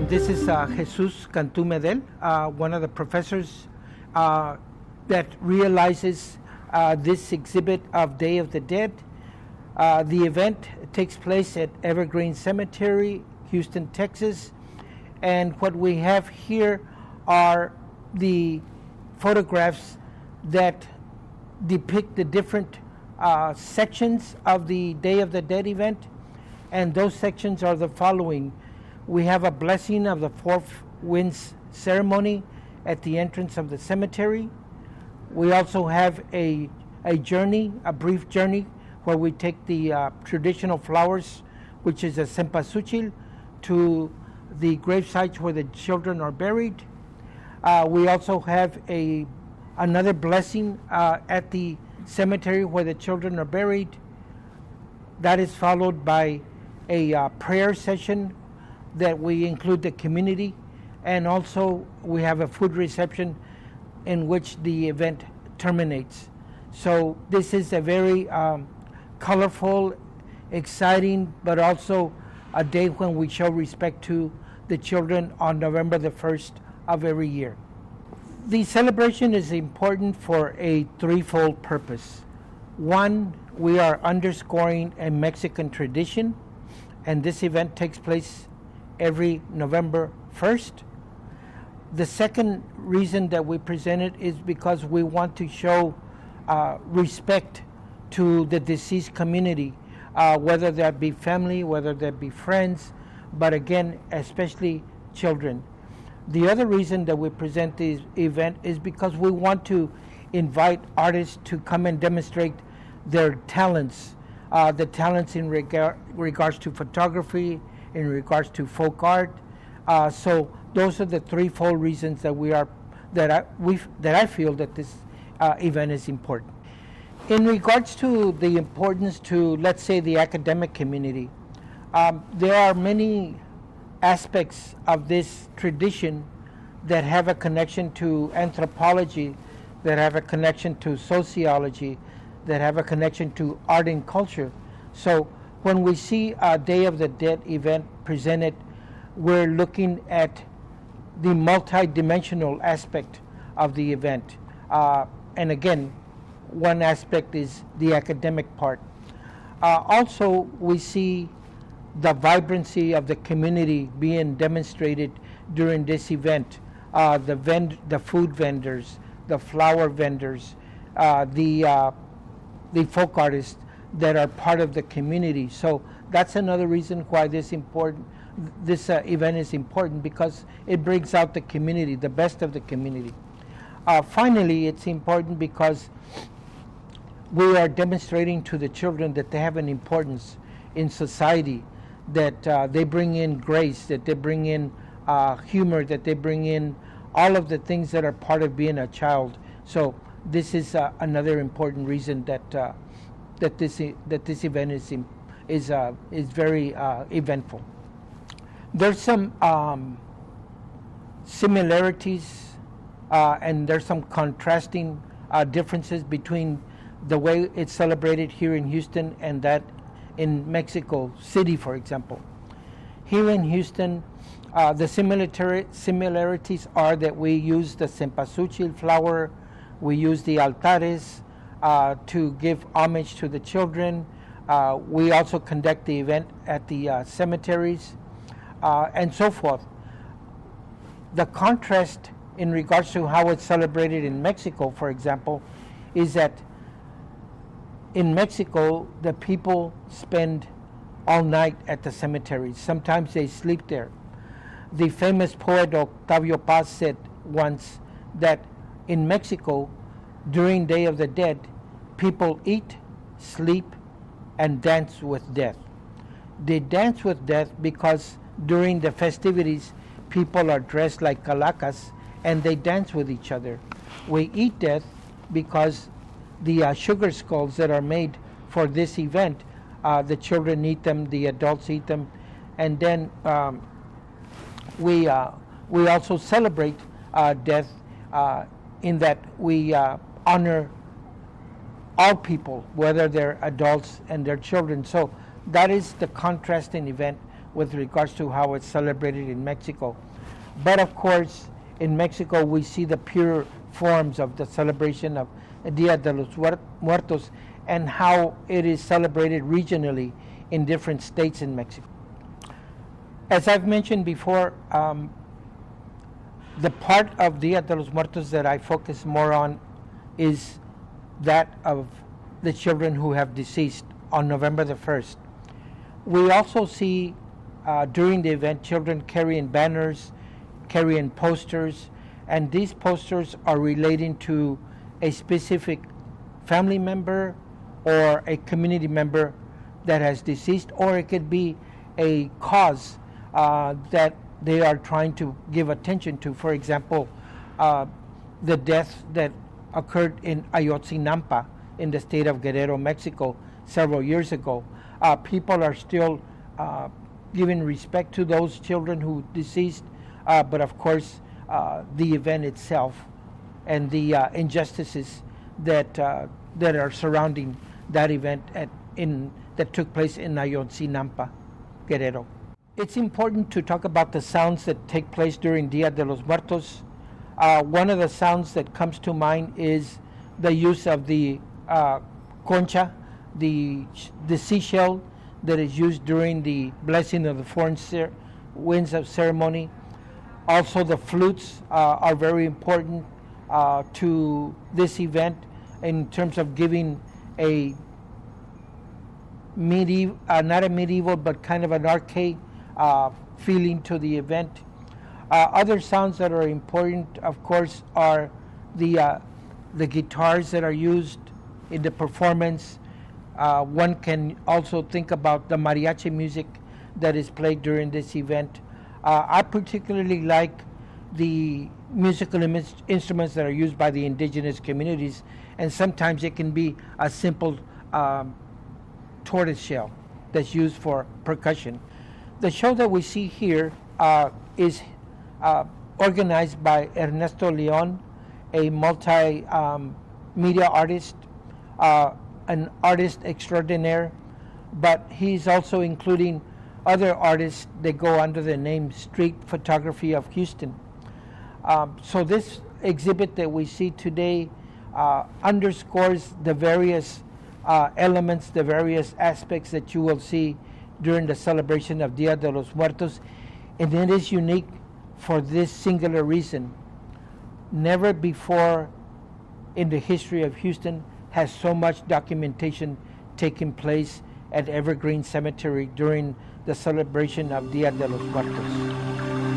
This is Jesus Cantu Medel, one of the professors that realizes this exhibit of Day of the Dead. The event takes place at Evergreen Cemetery, Houston, Texas, and what we have here are the photographs that depict the different sections of the Day of the Dead event, and those sections are the following. We have a blessing of the fourth winds ceremony at the entrance of the cemetery. We also have a journey, a brief journey, where we take the traditional flowers, which is a cempasúchil, to the grave sites where the children are buried. We also have another blessing at the cemetery where the children are buried. That is followed by a prayer session that we include the community, and also we have a food reception in which the event terminates. So this is a very colorful, exciting, but also a day when we show respect to the children on November the 1st of every year. The celebration is important for a threefold purpose. One, we are underscoring a Mexican tradition, and this event takes place every November 1st. The second reason that we present it is because we want to show respect to the deceased community, whether that be family, whether that be friends, but again, especially children. The other reason that we present this event is because we want to invite artists to come and demonstrate their talents, the talents in regards to photography, in regards to folk art. So those are the threefold reasons that I feel that this event is important. In regards to the importance to, let's say, the academic community, there are many aspects of this tradition that have a connection to anthropology, that have a connection to sociology, that have a connection to art and culture. So when we see a Day of the Dead event presented, we're looking at the multi-dimensional aspect of the event. And again, one aspect is the academic part. Also, we see the vibrancy of the community being demonstrated during this event. The food vendors, the flower vendors, the folk artists that are part of the community. So that's another reason why this event is important, because it brings out the community, the best of the community. Finally, it's important because we are demonstrating to the children that they have an importance in society, that they bring in grace, that they bring in humor, that they bring in all of the things that are part of being a child. So this is another important reason that this event is very eventful. There's some similarities and there's some contrasting differences between the way it's celebrated here in Houston and that in Mexico City, for example. Here in Houston, the similarities are that we use the cempasúchil flower, we use the altares to give homage to the children. We also conduct the event at the cemeteries and so forth. The contrast in regards to how it's celebrated in Mexico, for example, is that in Mexico, the people spend all night at the cemeteries. Sometimes they sleep there. The famous poet Octavio Paz said once that in Mexico, during Day of the Dead, people eat, sleep, and dance with death. They dance with death because during the festivities, people are dressed like calacas and they dance with each other. We eat death because the sugar skulls that are made for this event, the children eat them, the adults eat them, and then we also celebrate death in that we honor all people, whether they're adults and their children. So that is the contrasting event with regards to how it's celebrated in Mexico. But of course, in Mexico, we see the pure forms of the celebration of Dia de los Muertos and how it is celebrated regionally in different states in Mexico. As I've mentioned before, the part of Dia de los Muertos that I focus more on is that of the children who have deceased on November the 1st. We also see during the event children carrying banners, carrying posters, and these posters are relating to a specific family member or a community member that has deceased, or it could be a cause that they are trying to give attention to. For example, the death that occurred in Ayotzinapa in the state of Guerrero, Mexico, several years ago. People are still giving respect to those children who deceased, but of course the event itself and the injustices that are surrounding that event that took place in Ayotzinapa, Guerrero. It's important to talk about the sounds that take place during Dia de los Muertos. One of the sounds that comes to mind is the use of the concha, the seashell that is used during the blessing of the foreign winds of ceremony. Also, the flutes are very important to this event in terms of giving a medieval, not a medieval, but kind of an archaic feeling to the event. Other sounds that are important, of course, are the guitars that are used in the performance. One can also think about the mariachi music that is played during this event. I particularly like the musical instruments that are used by the indigenous communities, and sometimes it can be a simple tortoise shell that's used for percussion. The show that we see here is organized by Ernesto Leon, a multi-media artist, an artist extraordinaire, but he's also including other artists that go under the name Street Photography of Houston. So this exhibit that we see today underscores the various elements, the various aspects that you will see during the celebration of Dia de los Muertos, and it is unique for this singular reason. Never before in the history of Houston has so much documentation taken place at Evergreen Cemetery during the celebration of Dia de los Muertos.